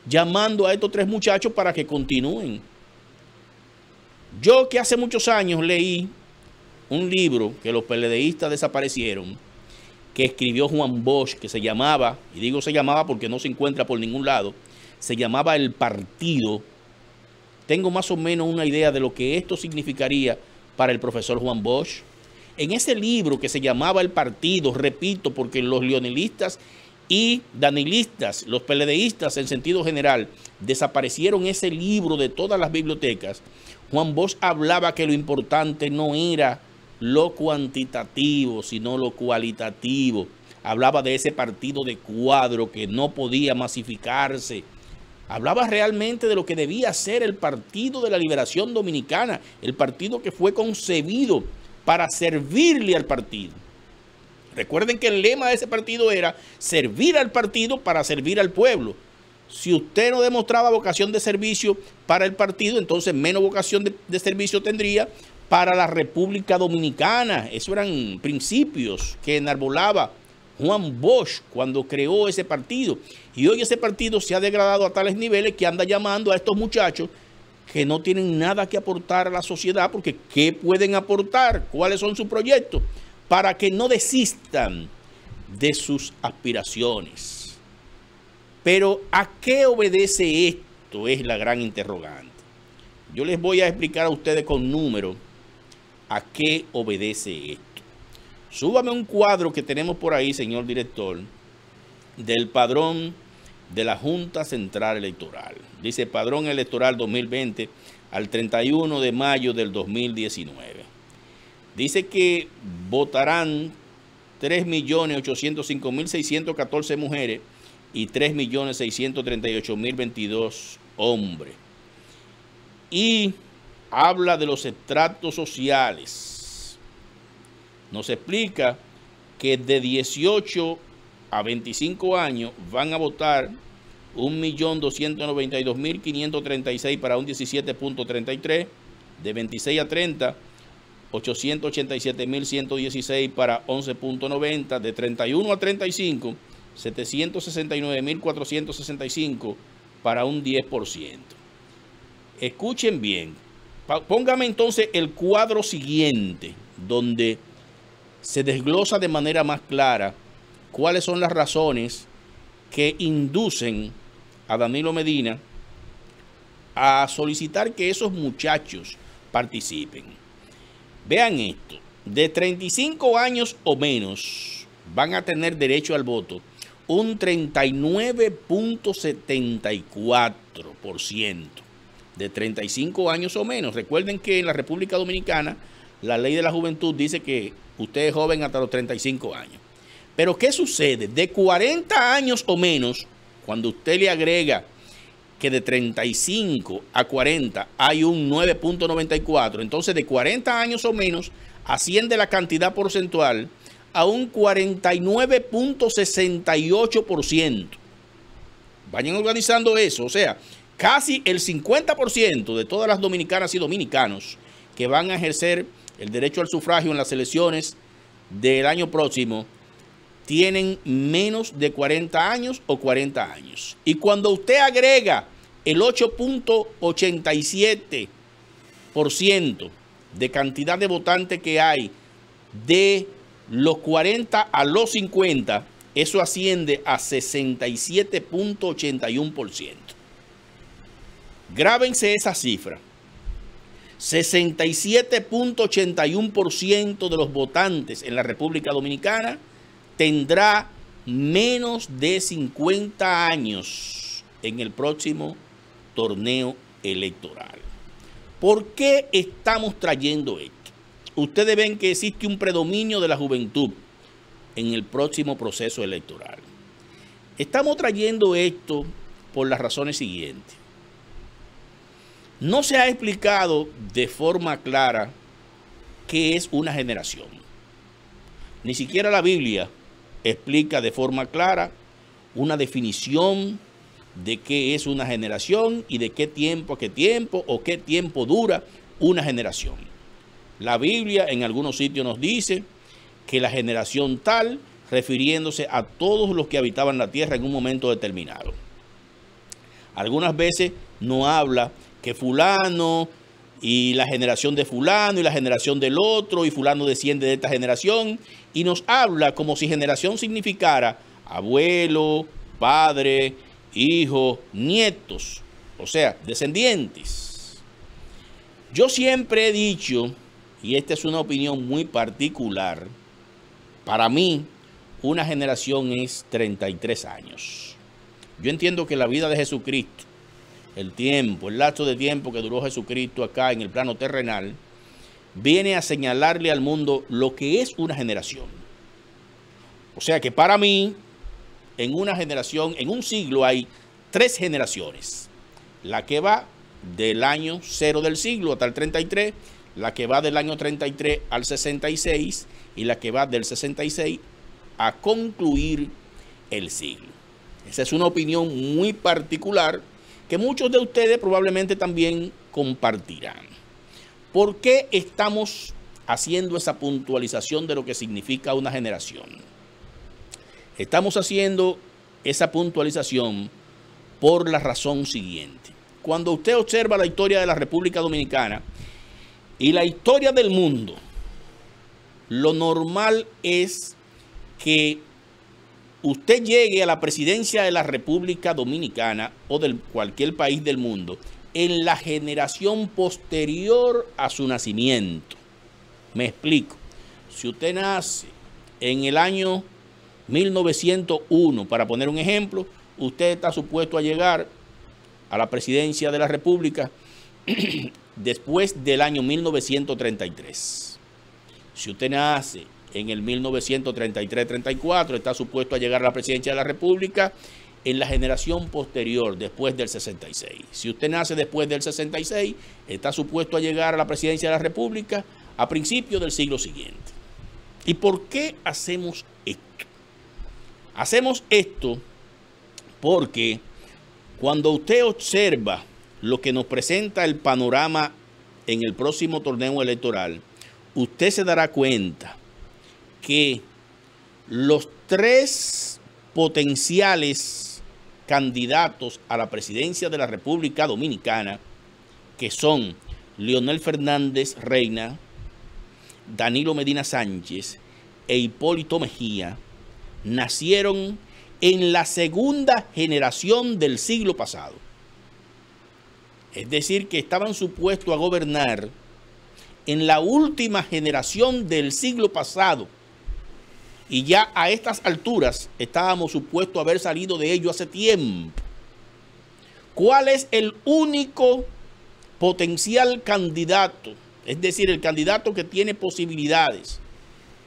Speaker 1: llamando a estos tres muchachos para que continúen. Yo que hace muchos años leí un libro que los PLDistas desaparecieron, que escribió Juan Bosch, que se llamaba, y digo se llamaba porque no se encuentra por ningún lado, se llamaba El Partido. Tengo más o menos una idea de lo que esto significaría para el profesor Juan Bosch. En ese libro que se llamaba El Partido, repito, porque los leonelistas y danilistas, los PLDistas en sentido general, desaparecieron ese libro de todas las bibliotecas. Juan Bosch hablaba que lo importante no era lo cuantitativo, sino lo cualitativo. Hablaba de ese partido de cuadro que no podía masificarse. Hablaba realmente de lo que debía ser el Partido de la Liberación Dominicana, el partido que fue concebido para servirle al partido. Recuerden que el lema de ese partido era servir al partido para servir al pueblo. Si usted no demostraba vocación de servicio para el partido, entonces menos vocación de servicio tendría para la República Dominicana. Esos eran principios que enarbolaba Juan Bosch cuando creó ese partido. Y hoy ese partido se ha degradado a tales niveles que anda llamando a estos muchachos que no tienen nada que aportar a la sociedad, porque ¿qué pueden aportar? ¿Cuáles son sus proyectos? Para que no desistan de sus aspiraciones. Pero ¿a qué obedece esto? Es la gran interrogante. Yo les voy a explicar a ustedes con números a qué obedece esto. Súbame un cuadro que tenemos por ahí, señor director, del padrón de la Junta Central Electoral. Dice Padrón Electoral 2020 al 31 de mayo del 2019. Dice que votarán 3.805.614 mujeres y 3.638.022 hombres. Y habla de los estratos sociales. Nos explica que de 18 a 25 años van a votar 1.292.536 para un 17.33. De 26 a 30, 887.116 para 11.90. De 31 a 35, 769.465 para un 10%. Escuchen bien. Póngame entonces el cuadro siguiente, donde se desglosa de manera más clara cuáles son las razones que inducen a Danilo Medina a solicitar que esos muchachos participen. Vean esto, de 35 años o menos van a tener derecho al voto un 39.74%. De 35 años o menos. Recuerden que en la República Dominicana la ley de la juventud dice que usted es joven hasta los 35 años. Pero ¿qué sucede? De 40 años o menos, cuando usted le agrega que de 35 a 40 hay un 9.94, entonces de 40 años o menos asciende la cantidad porcentual a un 49.68%. Vayan organizando eso, o sea, casi el 50% de todas las dominicanas y dominicanos que van a ejercer el derecho al sufragio en las elecciones del año próximo tienen menos de 40 años o 40 años. Y cuando usted agrega el 8.87% de cantidad de votantes que hay de los 40 a los 50, eso asciende a 67.81%. Grábense esa cifra. 67.81% de los votantes en la República Dominicana tendrá menos de 50 años en el próximo torneo electoral. ¿Por qué estamos trayendo esto? Ustedes ven que existe un predominio de la juventud en el próximo proceso electoral. Estamos trayendo esto por las razones siguientes. No se ha explicado de forma clara qué es una generación. Ni siquiera la Biblia explica de forma clara una definición de qué es una generación y de qué tiempo a qué tiempo o qué tiempo dura una generación. La Biblia en algunos sitios nos dice que la generación tal, refiriéndose a todos los que habitaban la tierra en un momento determinado. Algunas veces no habla que fulano y la generación de fulano y la generación del otro y fulano desciende de esta generación, y nos habla como si generación significara abuelo, padre, hijo, nietos, o sea, descendientes. Yo siempre he dicho, y esta es una opinión muy particular, para mí una generación es 33 años. Yo entiendo que la vida de Jesucristo, el lapso de tiempo que duró Jesucristo acá en el plano terrenal, viene a señalarle al mundo lo que es una generación. O sea que para mí, en una generación, en un siglo hay 3 generaciones. La que va del año 0 del siglo hasta el 33, la que va del año 33 al 66 y la que va del 66 a concluir el siglo. Esa es una opinión muy particular que muchos de ustedes probablemente también compartirán. ¿Por qué estamos haciendo esa puntualización de lo que significa una generación? Estamos haciendo esa puntualización por la razón siguiente. Cuando usted observa la historia de la República Dominicana y la historia del mundo, lo normal es que usted llegue a la presidencia de la República Dominicana o de cualquier país del mundo en la generación posterior a su nacimiento. Me explico. Si usted nace en el año 1901, para poner un ejemplo, usted está supuesto a llegar a la presidencia de la República después del año 1933. Si usted nace en el 1933-34, está supuesto a llegar a la presidencia de la República en la generación posterior, después del 66. Si usted nace después del 66, está supuesto a llegar a la presidencia de la República a principios del siglo siguiente. ¿Y por qué hacemos esto? Hacemos esto porque cuando usted observa lo que nos presenta el panorama en el próximo torneo electoral, usted se dará cuenta que los 3 potenciales candidatos a la presidencia de la República Dominicana, que son Leonel Fernández Reina, Danilo Medina Sánchez e Hipólito Mejía, nacieron en la segunda generación del siglo pasado. Es decir, que estaban supuestos a gobernar en la última generación del siglo pasado. Y ya a estas alturas estábamos supuestos a haber salido de ello hace tiempo. ¿Cuál es el único potencial candidato es decir, el candidato que tiene posibilidades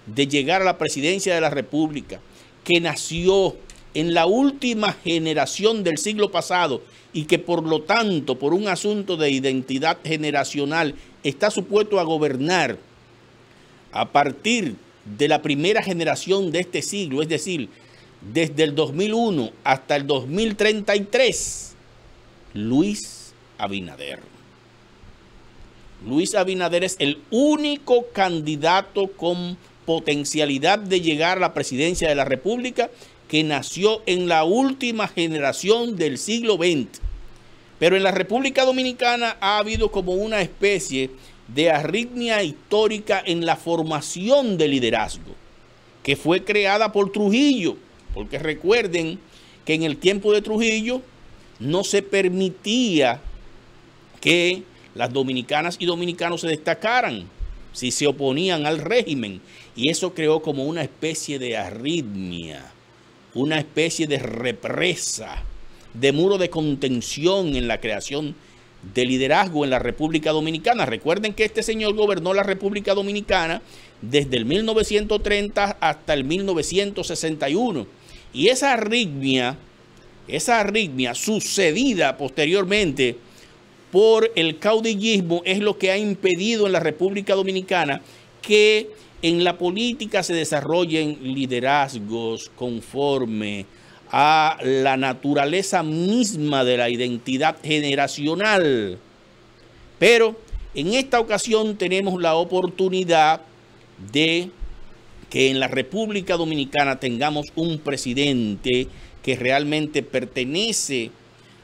Speaker 1: de llegar a la presidencia de la República, que nació en la última generación del siglo pasado y que por lo tanto, por un asunto de identidad generacional, está supuesto a gobernar a partir de la primera generación de este siglo, es decir, desde el 2001 hasta el 2033, Luis Abinader. Luis Abinader es el único candidato con potencialidad de llegar a la presidencia de la República que nació en la última generación del siglo XX. Pero en la República Dominicana ha habido como una especie de arritmia histórica en la formación de liderazgo, que fue creada por Trujillo, porque recuerden que en el tiempo de Trujillo no se permitía que las dominicanas y dominicanos se destacaran si se oponían al régimen, y eso creó como una especie de arritmia, una especie de represa, de muro de contención en la creación de liderazgo en la República Dominicana. Recuerden que este señor gobernó la República Dominicana desde el 1930 hasta el 1961. Y esa arritmia sucedida posteriormente por el caudillismo es lo que ha impedido en la República Dominicana que en la política se desarrollen liderazgos conforme a la naturaleza misma de la identidad generacional. Pero en esta ocasión tenemos la oportunidad de que en la República Dominicana tengamos un presidente que realmente pertenece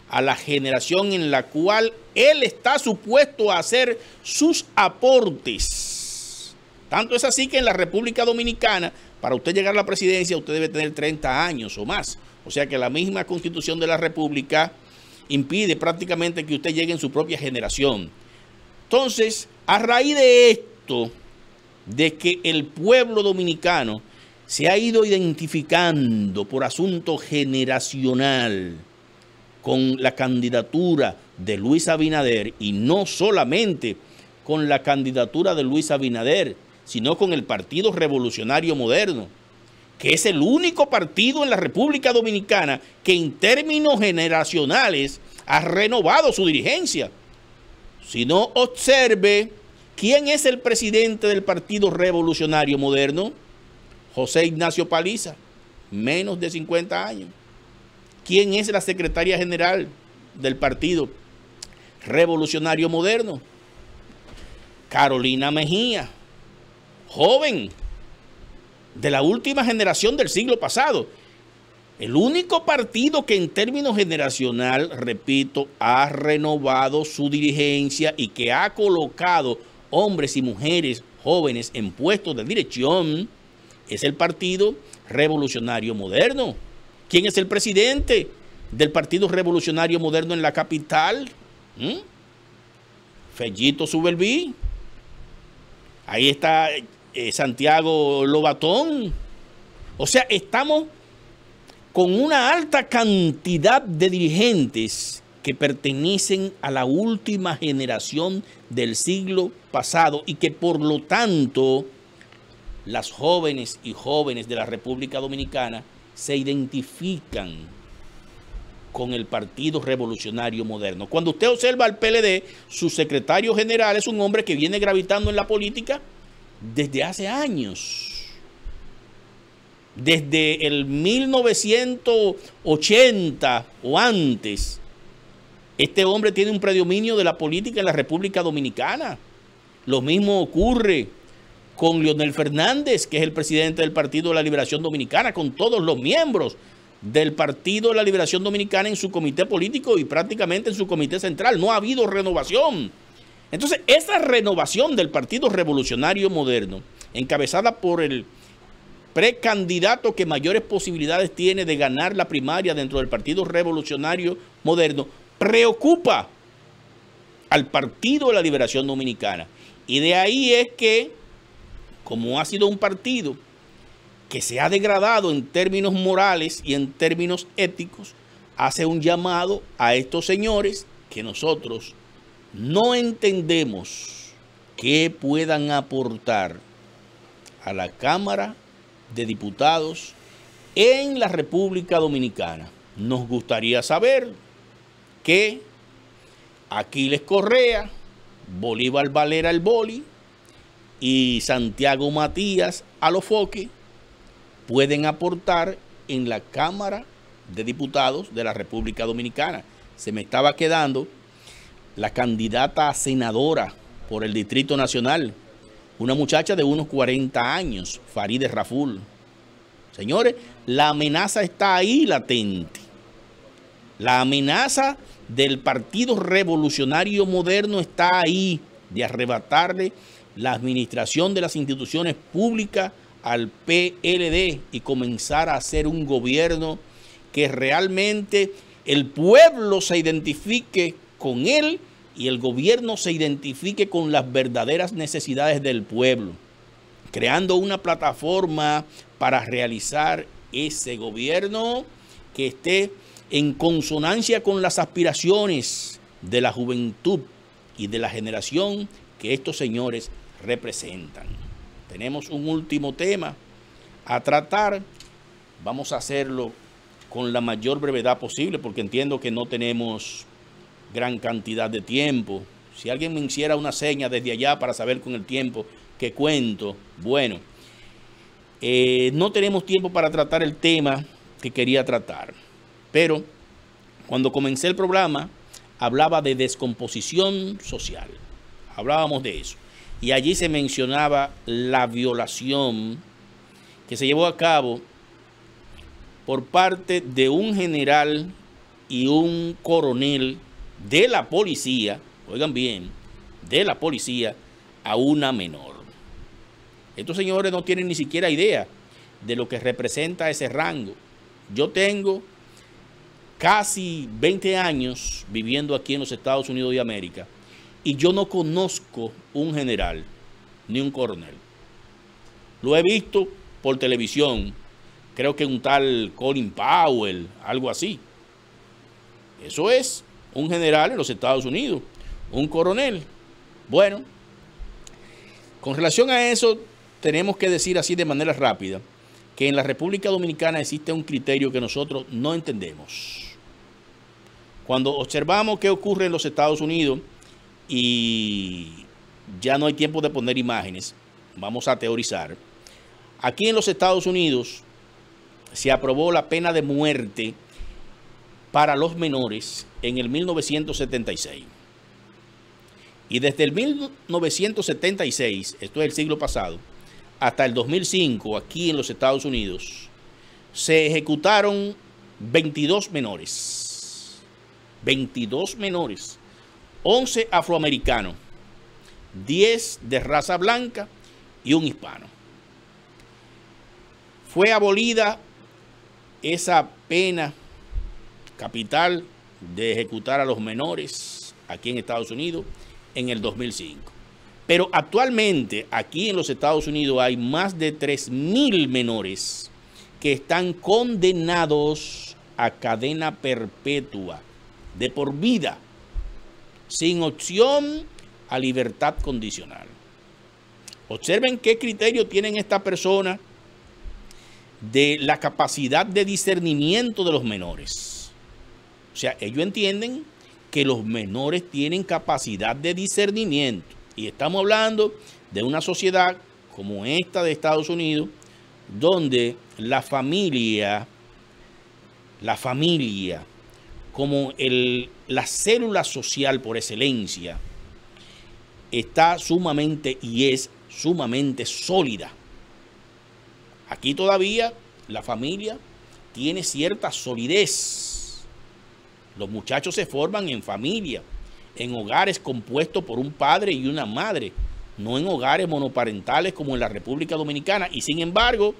Speaker 1: a la generación en la cual él está supuesto a hacer sus aportes. Tanto es así que en la República Dominicana, para usted llegar a la presidencia, usted debe tener 30 años o más. O sea que la misma Constitución de la República impide prácticamente que usted llegue en su propia generación. Entonces, a raíz de esto, de que el pueblo dominicano se ha ido identificando por asunto generacional con la candidatura de Luis Abinader, y no solamente con la candidatura de Luis Abinader, sino con el Partido Revolucionario Moderno, que es el único partido en la República Dominicana que en términos generacionales ha renovado su dirigencia. Si no, observe quién es el presidente del Partido Revolucionario Moderno. José Ignacio Paliza, menos de 50 años. ¿Quién es la secretaria general del Partido Revolucionario Moderno? Carolina Mejía, joven, de la última generación del siglo pasado. El único partido que en términos generacional, repito, ha renovado su dirigencia y que ha colocado hombres y mujeres jóvenes en puestos de dirección es el Partido Revolucionario Moderno. ¿Quién es el presidente del Partido Revolucionario Moderno en la capital? Fellito Suberví. Ahí está Santiago Lobatón. O sea, estamos con una alta cantidad de dirigentes que pertenecen a la última generación del siglo pasado y que por lo tanto las jóvenes y jóvenes de la República Dominicana se identifican con el Partido Revolucionario Moderno. Cuando usted observa al PLD, su secretario general es un hombre que viene gravitando en la política desde hace años. Desde el 1980 o antes, este hombre tiene un predominio de la política en la República Dominicana. Lo mismo ocurre con Leonel Fernández, que es el presidente del Partido de la Liberación Dominicana, con todos los miembros del Partido de la Liberación Dominicana en su comité político y prácticamente en su comité central. No ha habido renovación. Entonces, esa renovación del Partido Revolucionario Moderno, encabezada por el precandidato que mayores posibilidades tiene de ganar la primaria dentro del Partido Revolucionario Moderno, preocupa al Partido de la Liberación Dominicana. Y de ahí es que, como ha sido un partido que se ha degradado en términos morales y en términos éticos, hace un llamado a estos señores que nosotros no entendemos que puedan aportar a la Cámara de Diputados en la República Dominicana. Nos gustaría saber que Aquiles Correa, Bolívar Valera el Boli y Santiago Matías Alofoque pueden aportar en la Cámara de Diputados de la República Dominicana. Se me estaba quedando la candidata a senadora por el Distrito Nacional, una muchacha de unos 40 años, Farideh Raful. Señores, la amenaza está ahí latente. La amenaza del Partido Revolucionario Moderno está ahí, de arrebatarle la administración de las instituciones públicas al PLD y comenzar a hacer un gobierno que realmente el pueblo se identifique con él y el gobierno se identifique con las verdaderas necesidades del pueblo, creando una plataforma para realizar ese gobierno que esté en consonancia con las aspiraciones de la juventud y de la generación que estos señores representan. Tenemos un último tema a tratar. Vamos a hacerlo con la mayor brevedad posible porque entiendo que no tenemos gran cantidad de tiempo. Si alguien me hiciera una seña desde allá para saber con el tiempo que cuento, bueno, no tenemos tiempo para tratar el tema que quería tratar. Pero cuando comencé el programa hablaba de descomposición social. Hablábamos de eso. Y allí se mencionaba la violación que se llevó a cabo por parte de un general y un coronel de la policía, oigan bien, de la policía a una menor. Estos señores no tienen ni siquiera idea de lo que representa ese rango. Yo tengo casi 20 años viviendo aquí en los Estados Unidos de América y yo no conozco un general ni un coronel. Lo he visto por televisión, creo que un tal Colin Powell, algo así. Eso es un general en los Estados Unidos, un coronel. Bueno, con relación a eso tenemos que decir así de manera rápida que en la República Dominicana existe un criterio que nosotros no entendemos. Cuando observamos qué ocurre en los Estados Unidos y ya no hay tiempo de poner imágenes, vamos a teorizar. Aquí en los Estados Unidos se aprobó la pena de muerte para los menores en el 1976. Y desde el 1976, esto es el siglo pasado, hasta el 2005, aquí en los Estados Unidos, se ejecutaron 22 menores. 22 menores. 11 afroamericanos, 10 de raza blanca y un hispano. Fue abolida esa pena capital de ejecutar a los menores aquí en Estados Unidos en el 2005. Pero actualmente aquí en los Estados Unidos hay más de 3.000 menores que están condenados a cadena perpetua, de por vida, sin opción a libertad condicional. Observen qué criterio tienen esta persona de la capacidad de discernimiento de los menores. O sea, ellos entienden que los menores tienen capacidad de discernimiento. Y estamos hablando de una sociedad como esta de Estados Unidos, donde la familia como la célula social por excelencia, está sumamente y es sumamente sólida. Aquí todavía la familia tiene cierta solidez. Los muchachos se forman en familia, en hogares compuestos por un padre y una madre, no en hogares monoparentales como en la República Dominicana. Y sin embargo,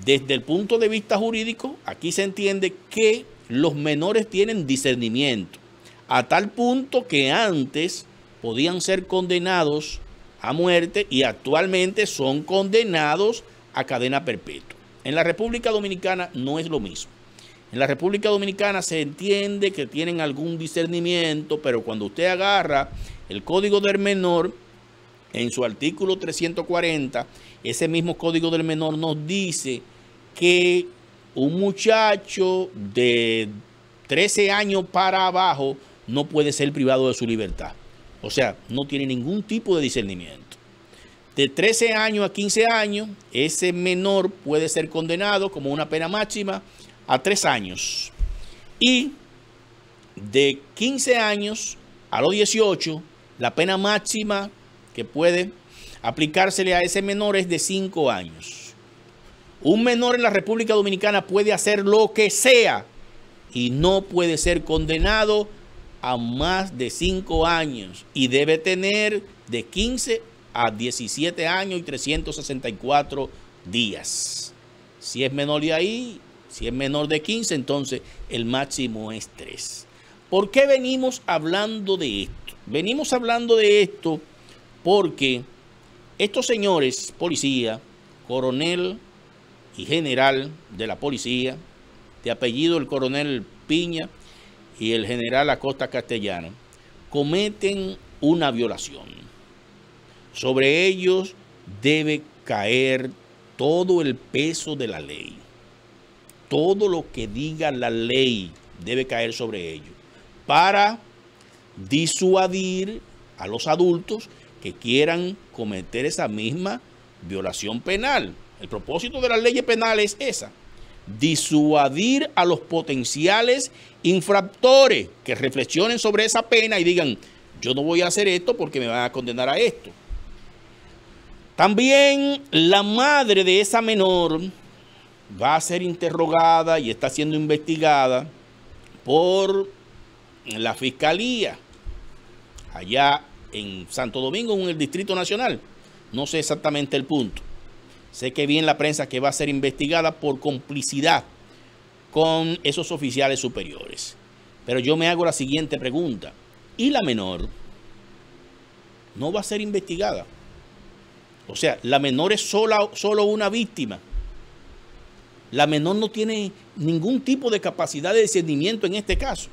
Speaker 1: desde el punto de vista jurídico, aquí se entiende que los menores tienen discernimiento, a tal punto que antes podían ser condenados a muerte y actualmente son condenados a cadena perpetua. En la República Dominicana no es lo mismo. En la República Dominicana se entiende que tienen algún discernimiento, pero cuando usted agarra el Código del Menor, en su artículo 340, ese mismo Código del Menor nos dice que un muchacho de 13 años para abajo no puede ser privado de su libertad. O sea, no tiene ningún tipo de discernimiento. De 13 años a 15 años, ese menor puede ser condenado como una pena máxima a 3 años. Y de 15 años a los 18, la pena máxima que puede aplicársele a ese menor es de 5 años. Un menor en la República Dominicana puede hacer lo que sea y no puede ser condenado a más de 5 años y debe tener de 15 a 17 años y 364 días. Si es menor de ahí, si es menor de 15, entonces el máximo es 3. ¿Por qué venimos hablando de esto? Venimos hablando de esto porque estos señores, policía, coronel y general de la policía, de apellido el coronel Piña y el general Acosta Castellano, cometen una violación. Sobre ellos debe caer todo el peso de la ley. Todo lo que diga la ley debe caer sobre ellos para disuadir a los adultos que quieran cometer esa misma violación penal. El propósito de las leyes penales es esa: disuadir a los potenciales infractores que reflexionen sobre esa pena y digan, yo no voy a hacer esto porque me van a condenar a esto. También la madre de esa menor va a ser interrogada y está siendo investigada por la Fiscalía allá en Santo Domingo, en el Distrito Nacional. No sé exactamente el punto. Sé que vi en la prensa que va a ser investigada por complicidad con esos oficiales superiores. Pero yo me hago la siguiente pregunta. ¿Y la menor no va a ser investigada? O sea, la menor es solo una víctima. La menor no tiene ningún tipo de capacidad de discernimiento en este caso.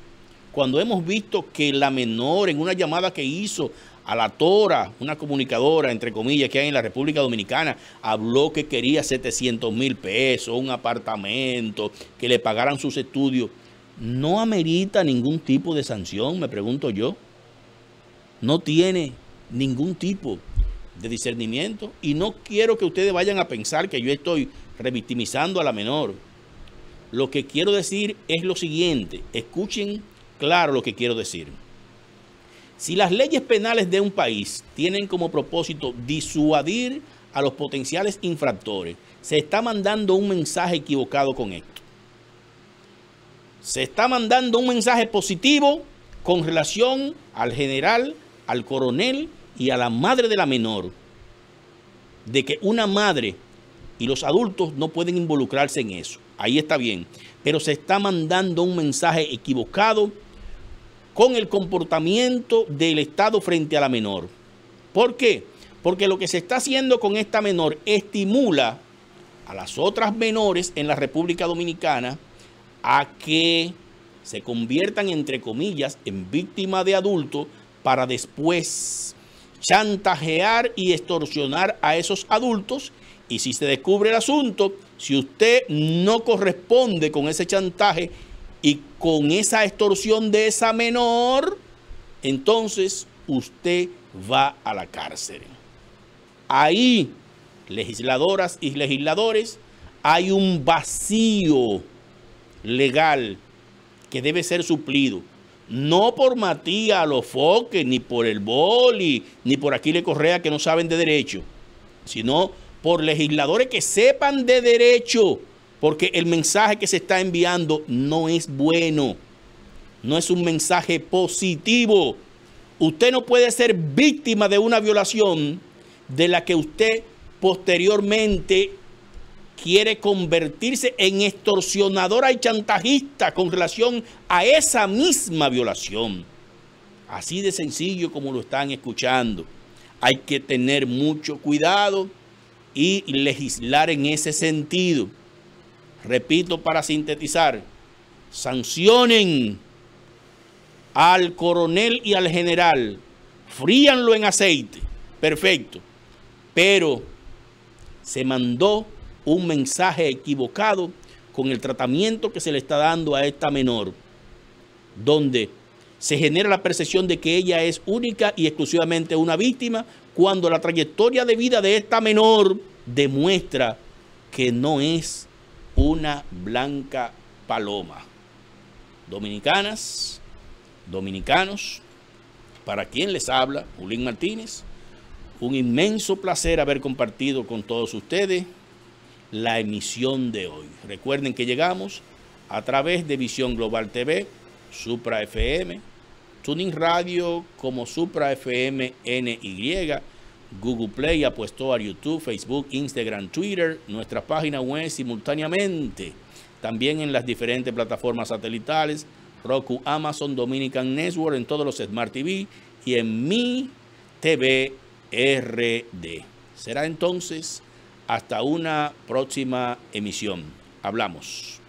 Speaker 1: Cuando hemos visto que la menor, en una llamada que hizo a la Tora, una comunicadora, entre comillas, que hay en la República Dominicana, habló que quería 700,000 pesos, un apartamento, que le pagaran sus estudios. ¿No amerita ningún tipo de sanción, me pregunto yo? No tiene ningún tipo de discernimiento. Y no quiero que ustedes vayan a pensar que yo estoy revictimizando a la menor. Lo que quiero decir es lo siguiente. Escuchen claro lo que quiero decir. Si las leyes penales de un país tienen como propósito disuadir a los potenciales infractores, se está mandando un mensaje equivocado con esto. Se está mandando un mensaje positivo con relación al general, al coronel y a la madre de la menor, de que una madre y los adultos no pueden involucrarse en eso. Ahí está bien. Pero se está mandando un mensaje equivocado con el comportamiento del Estado frente a la menor. ¿Por qué? Porque lo que se está haciendo con esta menor estimula a las otras menores en la República Dominicana a que se conviertan, entre comillas, en víctimas de adultos para después chantajear y extorsionar a esos adultos. Y si se descubre el asunto, si usted no corresponde con ese chantaje y con esa extorsión de esa menor, entonces usted va a la cárcel. Ahí, legisladoras y legisladores, hay un vacío legal que debe ser suplido. No por Matías Alofoque, ni por el Boli, ni por Aquiles Correa, que no saben de derecho, sino por legisladores que sepan de derecho, porque el mensaje que se está enviando no es bueno, no es un mensaje positivo. Usted no puede ser víctima de una violación de la que usted posteriormente quiere convertirse en extorsionadora y chantajista con relación a esa misma violación. Así de sencillo como lo están escuchando. Hay que tener mucho cuidado y legislar en ese sentido. Repito, para sintetizar, sancionen al coronel y al general, fríanlo en aceite, perfecto, pero se mandó un mensaje equivocado con el tratamiento que se le está dando a esta menor, donde se genera la percepción de que ella es única y exclusivamente una víctima, cuando la trayectoria de vida de esta menor demuestra que no es una blanca paloma. Dominicanas, dominicanos, para quien les habla, Julín Martínez, un inmenso placer haber compartido con todos ustedes la emisión de hoy. Recuerden que llegamos a través de Visión Global TV, Supra FM, Tuning Radio como Supra FM NY, Google Play, Apple Store, YouTube, Facebook, Instagram, Twitter, nuestra página web simultáneamente, también en las diferentes plataformas satelitales, Roku, Amazon, Dominican Network, en todos los Smart TV y en Mi TV RD. Será entonces hasta una próxima emisión. Hablamos.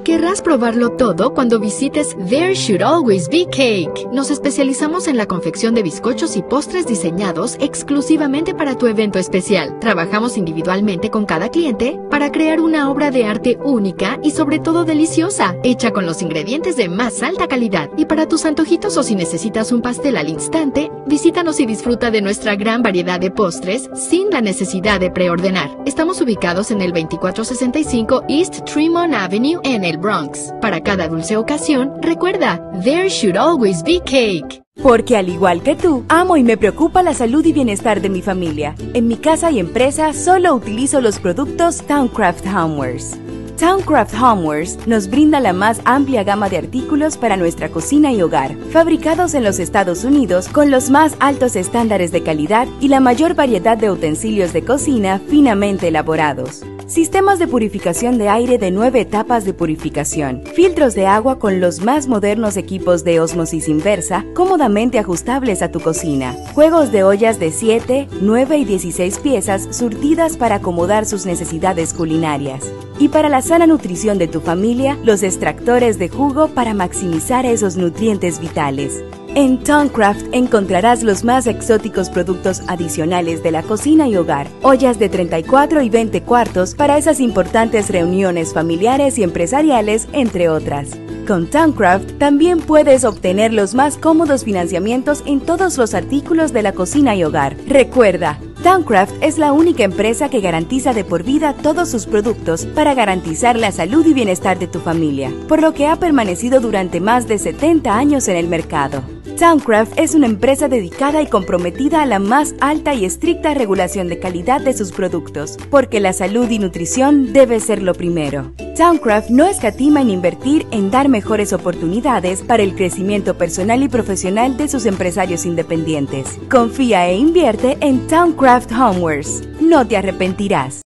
Speaker 6: Querrás probarlo todo cuando visites There Should Always Be Cake. Nos especializamos en la confección de bizcochos y postres diseñados exclusivamente para tu evento especial. Trabajamos individualmente con cada cliente para crear una obra de arte única y sobre todo deliciosa, hecha con los ingredientes de más alta calidad. Y para tus antojitos o si necesitas un pastel al instante, visítanos y disfruta de nuestra gran variedad de postres sin la necesidad de preordenar. Estamos ubicados en el 2465 East Tremont Avenue en el Bronx. Para cada dulce ocasión, recuerda, There Should Always Be Cake.
Speaker 7: Porque al igual que tú, amo y me preocupa la salud y bienestar de mi familia. En mi casa y empresa solo utilizo los productos Towncraft Homewares. Towncraft Homewares nos brinda la más amplia gama de artículos para nuestra cocina y hogar, fabricados en los Estados Unidos con los más altos estándares de calidad y la mayor variedad de utensilios de cocina finamente elaborados. Sistemas de purificación de aire de 9 etapas de purificación, filtros de agua con los más modernos equipos de ósmosis inversa, cómodamente ajustables a tu cocina, juegos de ollas de 7, 9 y 16 piezas surtidas para acomodar sus necesidades culinarias. Y para la sana nutrición de tu familia, los extractores de jugo para maximizar esos nutrientes vitales. En Towncraft encontrarás los más exóticos productos adicionales de la cocina y hogar, ollas de 34 y 20 cuartos para esas importantes reuniones familiares y empresariales, entre otras. Con Towncraft también puedes obtener los más cómodos financiamientos en todos los artículos de la cocina y hogar. Recuerda, Towncraft es la única empresa que garantiza de por vida todos sus productos para garantizar la salud y bienestar de tu familia, por lo que ha permanecido durante más de 70 años en el mercado. Towncraft es una empresa dedicada y comprometida a la más alta y estricta regulación de calidad de sus productos, porque la salud y nutrición debe ser lo primero. Towncraft no escatima en invertir en dar mejores oportunidades para el crecimiento personal y profesional de sus empresarios independientes. Confía e invierte en Towncraft Homewares. No te arrepentirás.